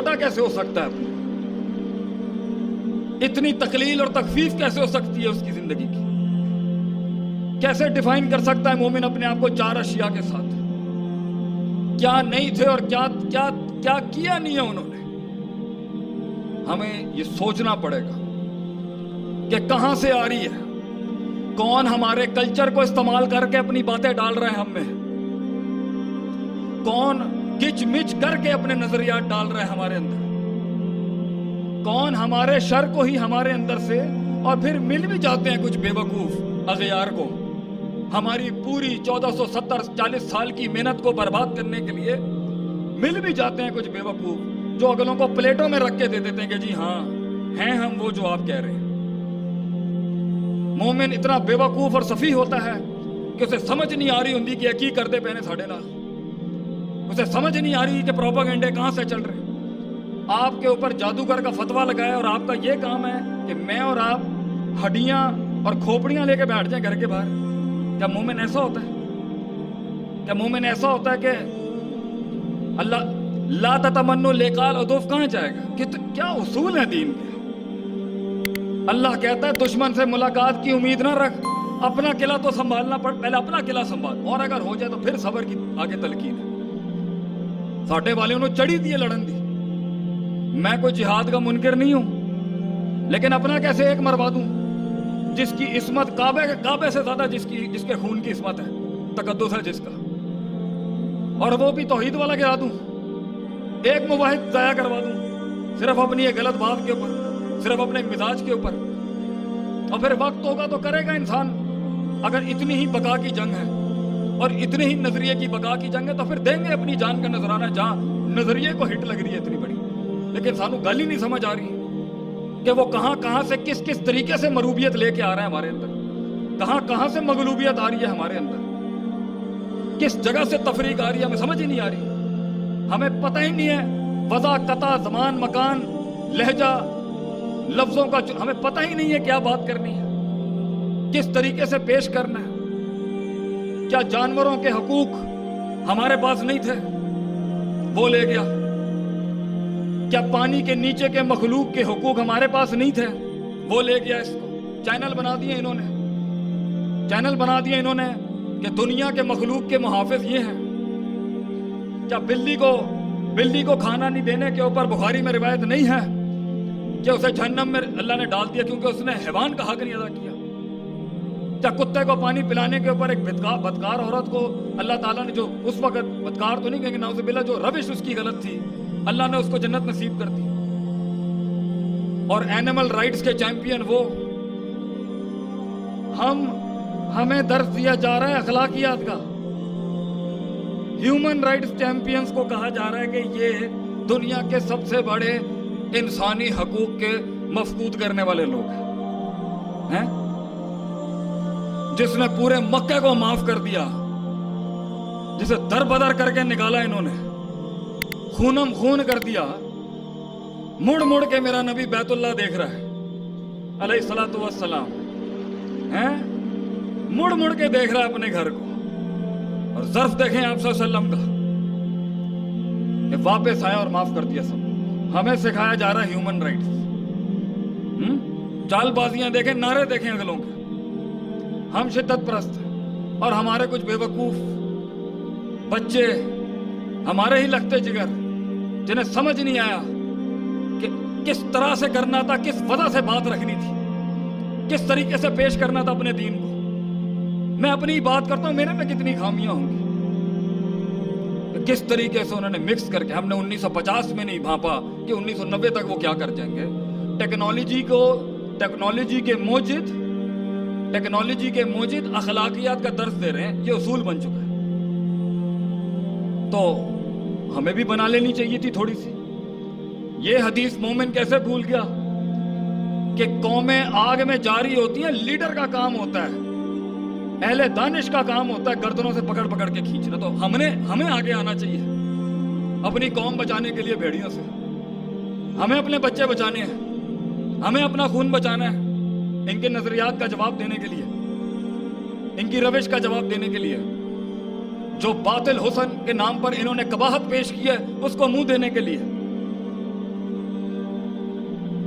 چھوٹا کیسے ہو سکتا ہے؟ اتنی تقلیل اور تخفیف کیسے ہو سکتی ہے اس کی زندگی کی؟ کیسے ڈیفائن کر سکتا ہے مومن اپنے آپ کو 4 اشیاء کے ساتھ؟ کیا نہیں تھے اور کیا کیا نہیں ہے انہوں نے؟ ہمیں یہ سوچنا پڑے گا کہ کہاں سے آ رہی ہے، کون ہمارے کلچر کو استعمال کر کے اپنی باتیں ڈال رہے ہیں ہم میں، کون گچ مچ کر کے اپنے نظریات ڈال رہے ہیں ہمارے اندر، کون ہمارے شر کو ہی ہمارے اندر سے، اور پھر مل بھی جاتے ہیں کچھ بے وقوف اغیار کو ہماری پوری 1470-40 سال کی محنت کو برباد کرنے کے لیے مل بھی جاتے ہیں کچھ بے وقوف جو اگلوں کو پلیٹوں میں رکھ کے دے دیتے ہیں کہ جی ہاں ہیں ہم وہ جو آپ کہہ رہے ہیں۔ مومن اتنا بے وقوف اور سفیہ ہوتا ہے کہ اسے سمجھ نہیں آ رہی ہوندی کہ کی کرتے پہنے ساڑھے نال، اسے سمجھ نہیں آ رہی کہ پروپیگنڈے کہاں سے چل رہے ہیں۔ آپ کے اوپر جادوگر کا فتویٰ لگائے اور آپ کا یہ کام ہے کہ میں اور آپ ہڈیاں اور کھوپڑیاں لے کے بیٹھ جائیں گھر کے باہر۔ کیا مومن ایسا ہوتا ہے؟ کیا مومن ایسا ہوتا ہے کہ اللہ لا تتمنوا لقاء العدو کہاں جائے گا؟ کہ کیا اصول ہیں دین کے؟ اللہ کہتا ہے دشمن سے ملاقات کی امید نہ رکھ، اپنا قلعہ تو سنبھالنا پڑ، پہلے اپنا قلعہ سنبھال، اور اگر ہو جائے تو پھر صبر کی آگے تلقین ہے۔ ساٹھے والے انہوں چڑھی دی لڑن دی۔ میں کوئی جہاد کا منکر نہیں ہوں، لیکن اپنا کیسے ایک مروا دوں جس کی عصمت کعبے سے زیادہ جس کے خون کی عصمت ہے، تقدس ہے جس کا، اور وہ بھی توحید والا گرا دوں، ایک موحد ضائع کروا دوں صرف اپنی ایک غلط بات کے اوپر، صرف اپنے مزاج کے اوپر۔ اور پھر وقت ہوگا تو کرے گا انسان۔ اگر اتنی ہی بقا کی جنگ ہے اور اتنے ہی نظریے کی بقا کی جنگ ہے تو پھر دیں گے اپنی جان کا نذرانہ جہاں نظریے کو ہٹ لگ رہی ہے اتنی بڑی۔ لیکن سانو گل ہی نہیں سمجھ آ رہی کہ وہ کہاں سے کس طریقے سے مروبیت لے کے آ رہا ہے ہمارے اندر، کہاں سے مغلوبیت آ رہی ہے ہمارے اندر، کس جگہ سے تفریق آ رہی ہے، ہمیں سمجھ ہی نہیں آ رہی۔ ہمیں پتہ ہی نہیں ہے وضع، قطع، زمان، مکان، لہجہ، لفظوں کا ہمیں پتہ ہی نہیں ہے کیا بات کرنی ہے، کس طریقے سے پیش کرنا ہے۔ کیا جانوروں کے حقوق ہمارے پاس نہیں تھے، وہ لے گیا؟ کیا پانی کے نیچے کے مخلوق کے حقوق ہمارے پاس نہیں تھے، وہ لے گیا اس کو۔ چینل بنا دیے انہوں نے، چینل بنا دیے انہوں نے کہ دنیا کے مخلوق کے محافظ یہ ہیں۔ کیا بلی کو کھانا نہیں دینے کے اوپر بخاری میں روایت نہیں ہے کہ اسے جہنم میں اللہ نے ڈال دیا کیونکہ اس نے حیوان کا حق نہیں ادا کیا؟ کیا کتے کو پانی پلانے کے اوپر ایک بدکار عورت کو اللہ تعالیٰ نے، جو اس وقت بدکار تو نہیں کہیں گے نعوذ باللہ، جو روش اس کی غلط تھی، اللہ نے اس کو جنت نصیب کر دی؟ اور اینیمل رائٹس کے چیمپئن وہ، ہمیں درس دیا جا رہا ہے اخلاقیات کا۔ ہیومن رائٹس چیمپئنز کو کہا جا رہا ہے کہ یہ دنیا کے سب سے بڑے انسانی حقوق کے مفقود کرنے والے لوگ ہیں، جس نے پورے مکے کو معاف کر دیا، جسے در بدر کر کے نکالا انہوں نے، خونم خون کر دیا۔ مڑ کے میرا نبی بیت اللہ دیکھ رہا ہے علیہ الصلوۃ والسلام، مڑ کے دیکھ رہا ہے اپنے گھر کو۔ اور ظرف دیکھیں آپ صلی اللہ علیہ وسلم کا کہ واپس آیا اور معاف کر دیا سب۔ ہمیں سکھایا جا رہا ہے ہیومن رائٹس۔ چال بازیاں دیکھیں، نعرے دیکھیں اگلوں کے۔ ہم شدت پرست ہیں اور ہمارے کچھ بے وقوف بچے، ہمارے ہی لگتے جگر، جنہیں سمجھ نہیں آیا کہ کس طرح سے کرنا تھا، کس وجہ سے بات رکھنی تھی، کس طریقے سے پیش کرنا تھا اپنے دین کو۔ میں اپنی بات کرتا ہوں، میرے میں کتنی خامیاں ہوں گی، کس طریقے سے انہوں نے مکس کر کے۔ ہم نے 1950 میں نہیں بھانپا کہ 1990 تک وہ کیا کر جائیں گے۔ ٹیکنالوجی کے موجد اخلاقیات کا درس دے رہے ہیں، یہ اصول بن چکا ہے۔ تو ہمیں بھی بنا لینی چاہیے تھی تھوڑی سی۔ یہ حدیث مومن کیسے بھول گیا کہ قومیں آگ میں جاری ہوتی ہیں، لیڈر کا کام ہوتا ہے، اہل دانش کا کام ہوتا ہے گردنوں سے پکڑ کے کھینچنا۔ تو ہمیں آگے آنا چاہیے اپنی قوم بچانے کے لیے بھیڑیوں سے۔ ہمیں اپنے بچے بچانے ہیں، ہمیں اپنا خون بچانا ہے، ان کے نظریات کا جواب دینے کے لیے، ان کی روش کا جواب دینے کے لیے، جو باطل حسن کے نام پر انہوں نے قباحت پیش کی ہے اس کو منہ دینے کے لیے۔